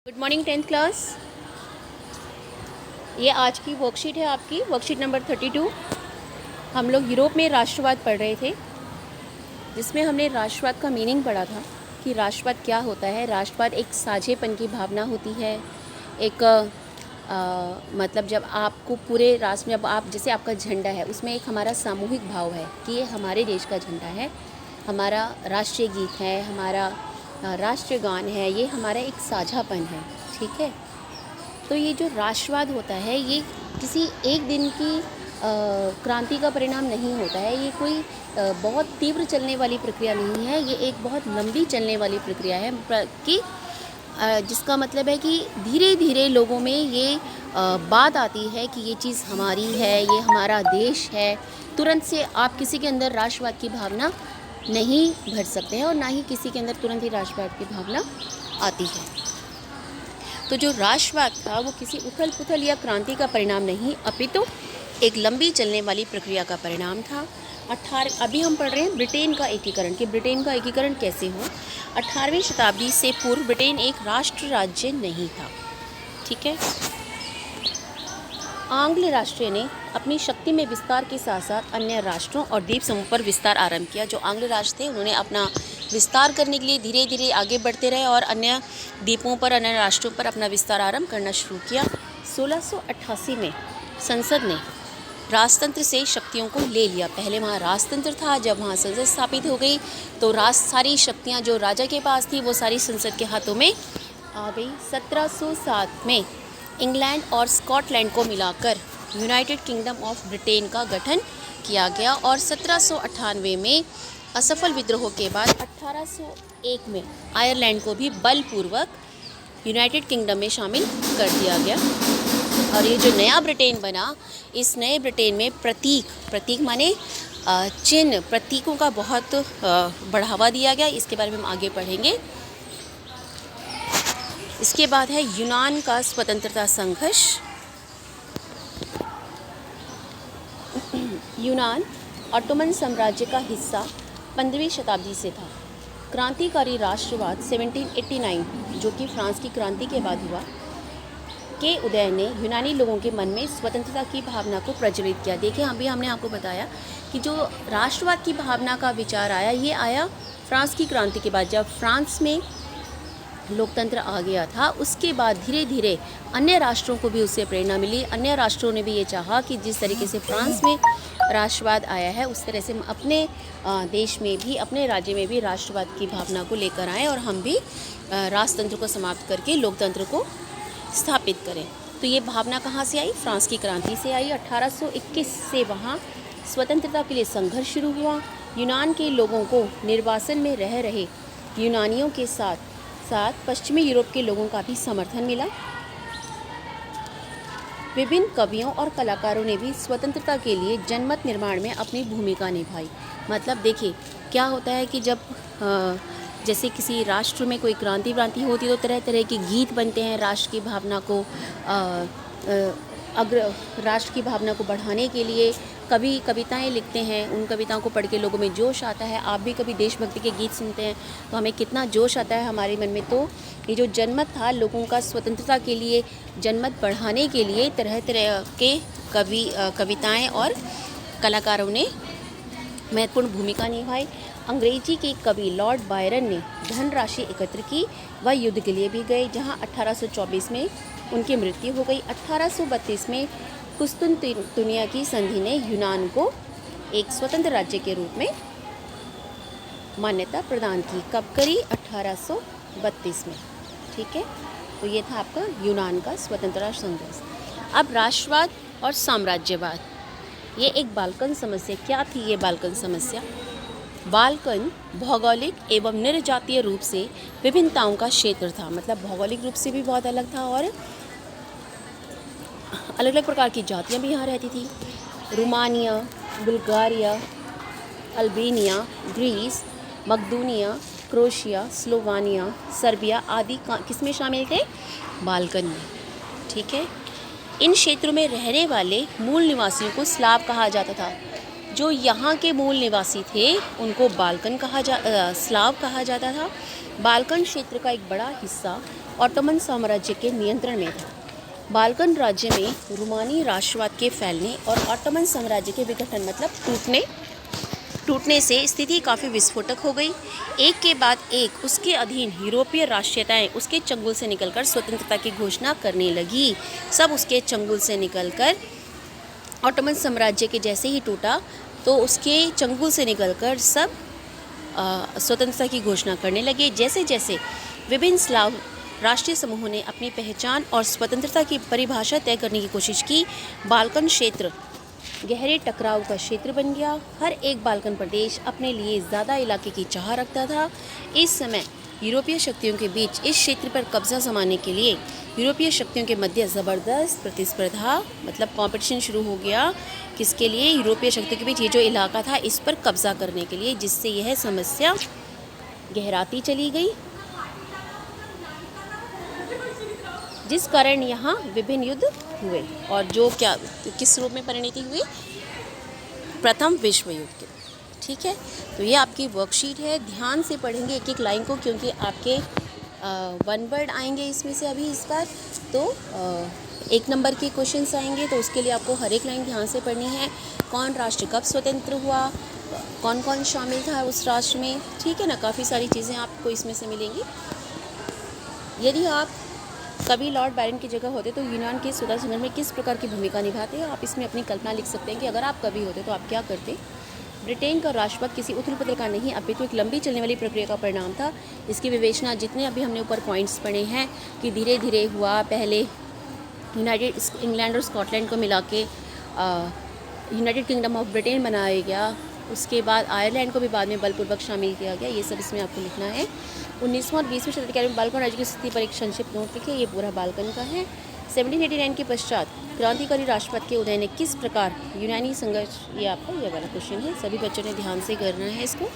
Good morning 10th class. ये आज की वर्कशीट है आपकी, वर्कशीट नंबर 32। हम लोग यूरोप में राष्ट्रवाद पढ़ रहे थे, जिसमें हमने राष्ट्रवाद का मीनिंग पढ़ा था कि राष्ट्रवाद क्या होता है। राष्ट्रवाद एक साझेपन की भावना होती है। एक मतलब जब आपको पूरे राष्ट्र में, जब आप जैसे आपका झंडा है उसमें एक हमारा सामूहिक भाव है कि ये हमारे देश का झंडा है, हमारा राष्ट्रीय गीत है, हमारा राष्ट्रीय गान है, ये हमारा एक साझापन है। ठीक है, तो ये जो राष्ट्रवाद होता है ये किसी एक दिन की क्रांति का परिणाम नहीं होता है। ये कोई बहुत तीव्र चलने वाली प्रक्रिया नहीं है, ये एक बहुत लंबी चलने वाली प्रक्रिया है कि जिसका मतलब है कि धीरे धीरे लोगों में ये बात आती है कि ये चीज़ हमारी है, ये हमारा देश है। तुरंत से आप किसी के अंदर राष्ट्रवाद की भावना नहीं भर सकते हैं और ना ही किसी के अंदर तुरंत ही राष्ट्रवाद की भावना आती है। तो जो राष्ट्रवाद था वो किसी उथल पुथल या क्रांति का परिणाम नहीं, अपितु एक लंबी चलने वाली प्रक्रिया का परिणाम था। अभी हम पढ़ रहे हैं ब्रिटेन का एकीकरण, कि ब्रिटेन का एकीकरण कैसे हो। 18वीं शताब्दी से पूर्व ब्रिटेन एक राष्ट्र राज्य नहीं था। ठीक है, आंग्ल राष्ट्र ने अपनी शक्ति में विस्तार के साथ साथ अन्य राष्ट्रों और द्वीप समूह पर विस्तार आरंभ किया। जो आंग्ल राष्ट्र थे उन्होंने अपना विस्तार करने के लिए धीरे धीरे आगे बढ़ते रहे और अन्य द्वीपों पर, अन्य राष्ट्रों पर अपना विस्तार आरंभ करना शुरू किया। 1688 में संसद ने राजतंत्र से शक्तियों को ले लिया। पहले वहाँ राजतंत्र था, जब वहाँ संसद स्थापित हो गई तो सारी शक्तियाँ जो राजा के पास थी वो सारी संसद के हाथों में आ गई। 1707 में इंग्लैंड और स्कॉटलैंड को मिलाकर यूनाइटेड किंगडम ऑफ ब्रिटेन का गठन किया गया और 1798 में असफल विद्रोह के बाद 1801 में आयरलैंड को भी बलपूर्वक यूनाइटेड किंगडम में शामिल कर दिया गया। और ये जो नया ब्रिटेन बना, इस नए ब्रिटेन में प्रतीक माने चिन्ह, प्रतीकों का बहुत बढ़ावा दिया गया। इसके बारे में हम आगे पढ़ेंगे। इसके बाद है यूनान का स्वतंत्रता संघर्ष। यूनान ऑटोमन साम्राज्य का हिस्सा 15वीं शताब्दी से था। क्रांतिकारी राष्ट्रवाद 1789, जो कि फ्रांस की क्रांति के बाद हुआ, के उदय ने यूनानी लोगों के मन में स्वतंत्रता की भावना को प्रज्वलित किया। देखिए, अभी हमने आपको बताया कि जो राष्ट्रवाद की भावना का विचार आया, ये आया फ्रांस की क्रांति के बाद। जब फ्रांस में लोकतंत्र आ गया था, उसके बाद धीरे धीरे अन्य राष्ट्रों को भी उससे प्रेरणा मिली। अन्य राष्ट्रों ने भी ये चाहा कि जिस तरीके से फ्रांस में राष्ट्रवाद आया है उस तरह से हम अपने देश में भी, अपने राज्य में भी राष्ट्रवाद की भावना को लेकर आएँ और हम भी राजतंत्र को समाप्त करके लोकतंत्र को स्थापित करें। तो ये भावना कहाँ से आई? फ्रांस की क्रांति से आई। 1821 से वहाँ स्वतंत्रता के लिए संघर्ष शुरू हुआ। यूनान के लोगों को निर्वासन में रह रहे यूनानियों के साथ साथ पश्चिमी यूरोप के लोगों का भी समर्थन मिला। विभिन्न कवियों और कलाकारों ने भी स्वतंत्रता के लिए जनमत निर्माण में अपनी भूमिका निभाई। मतलब देखिए क्या होता है कि जब जैसे किसी राष्ट्र में कोई क्रांति होती है तो तरह तरह के गीत बनते हैं राष्ट्र की भावना को राष्ट्र की भावना को बढ़ाने के लिए। कभी कविताएं लिखते हैं, उन कविताओं को पढ़ के लोगों में जोश आता है। आप भी कभी देशभक्ति के गीत सुनते हैं तो हमें कितना जोश आता है हमारे मन में। तो ये जो जनमत था लोगों का स्वतंत्रता के लिए, जनमत बढ़ाने के लिए तरह तरह के कविताएं और कलाकारों ने महत्वपूर्ण भूमिका निभाई। अंग्रेजी के कवि लॉर्ड बायरन ने धनराशि एकत्र की, वह युद्ध के लिए भी गए, जहां 1824 में उनकी मृत्यु हो गई। 1832 में कुस्तुनतुनिया की संधि ने यूनान को एक स्वतंत्र राज्य के रूप में मान्यता प्रदान की। कब करी? 1832 में। ठीक है, तो ये था आपका यूनान का स्वतंत्रता संघर्ष। अब राष्ट्रवाद और साम्राज्यवाद, ये एक बाल्कन समस्या। क्या थी ये बाल्कन समस्या? बाल्कन भौगोलिक एवं निर्जातीय रूप से विभिन्नताओं का क्षेत्र था। मतलब भौगोलिक रूप से भी बहुत अलग था और अलग अलग प्रकार की जातियां भी यहाँ रहती थी। रोमानिया, बुल्गारिया, अल्बेनिया, ग्रीस, मकदूनिया, क्रोशिया, स्लोवानिया, सर्बिया आदि किसमें शामिल थे? बाल्कन में। ठीक है, इन क्षेत्रों में रहने वाले मूल निवासियों को स्लाव कहा जाता था। जो यहाँ के मूल निवासी थे उनको बाल्कन स्लाव कहा जाता था। बाल्कन क्षेत्र का एक बड़ा हिस्सा ऑटोमन साम्राज्य के नियंत्रण में था। बाल्कन राज्य में रोमानी राष्ट्रवाद के फैलने और ऑटोमन साम्राज्य के विघटन मतलब टूटने से स्थिति काफ़ी विस्फोटक हो गई। एक के बाद एक उसके अधीन यूरोपीय राष्ट्रीयताएं उसके चंगुल से निकलकर स्वतंत्रता की घोषणा करने लगी। सब उसके चंगुल से निकलकर ऑटोमन साम्राज्य के जैसे ही टूटा तो उसके चंगुल से निकलकर सब स्वतंत्रता की घोषणा करने लगे। जैसे जैसे विभिन्न स्लाव राष्ट्रीय समूहों ने अपनी पहचान और स्वतंत्रता की परिभाषा तय करने की कोशिश की, बाल्कन क्षेत्र गहरे टकराव का क्षेत्र बन गया। हर एक बाल्कन प्रदेश अपने लिए ज़्यादा इलाके की चाह रखता था। इस समय यूरोपीय शक्तियों के बीच इस क्षेत्र पर कब्जा जमाने के लिए यूरोपीय शक्तियों के मध्य ज़बरदस्त प्रतिस्पर्धा मतलब कंपटीशन शुरू हो गया। किसके लिए? यूरोपीय शक्तियों के बीच ये जो इलाका था इस पर कब्जा करने के लिए, जिससे यह समस्या गहराती चली गई, जिस कारण यहाँ विभिन्न युद्ध हुए और जो किस रूप में परिणति हुई? प्रथम विश्व युद्ध के। ठीक है, तो ये आपकी वर्कशीट है। ध्यान से पढ़ेंगे एक एक लाइन को, क्योंकि आपके 1 वर्ड आएंगे इसमें से अभी इस बार। तो 1 नंबर के क्वेश्चंस आएंगे, तो उसके लिए आपको हर एक लाइन ध्यान से पढ़नी है। कौन राष्ट्र कब स्वतंत्र हुआ, कौन कौन शामिल था उस राष्ट्र में, ठीक है ना। काफ़ी सारी चीज़ें आपको इसमें से मिलेंगी। यदि आप कभी लॉर्ड बैरन की जगह होते तो यूनान के स्वतंत्रता संग्राम में किस प्रकार की भूमिका निभाते हैं? आप इसमें अपनी कल्पना लिख सकते हैं कि अगर आप कभी होते तो आप क्या करते। ब्रिटेन का राष्ट्रवाद किसी उथल पुथल का नहीं, अपितु एक लंबी चलने वाली प्रक्रिया का परिणाम था। इसकी विवेचना जितने अभी हमने ऊपर पॉइंट्स पढ़े हैं कि धीरे धीरे हुआ। पहले यूनाइटेड इंग्लैंड और स्कॉटलैंड को मिला के यूनाइटेड किंगडम ऑफ ब्रिटेन बनाया गया। उसके बाद आयरलैंड को भी बाद में बलपूर्वक शामिल किया गया। ये सब इसमें आपको लिखना है। 19वां और 20वीं शताब्दी में बाल्कन राज्य की स्थिति पर एक संक्षिप्त नोट लिखिए। ये पूरा बाल्कन का है। 1789 के पश्चात क्रांतिकारी राष्ट्रवाद के उदय ने किस प्रकार यूनानी संघर्ष, ये आपका ये वाला क्वेश्चन है, सभी बच्चों ने ध्यान से करना है इसको।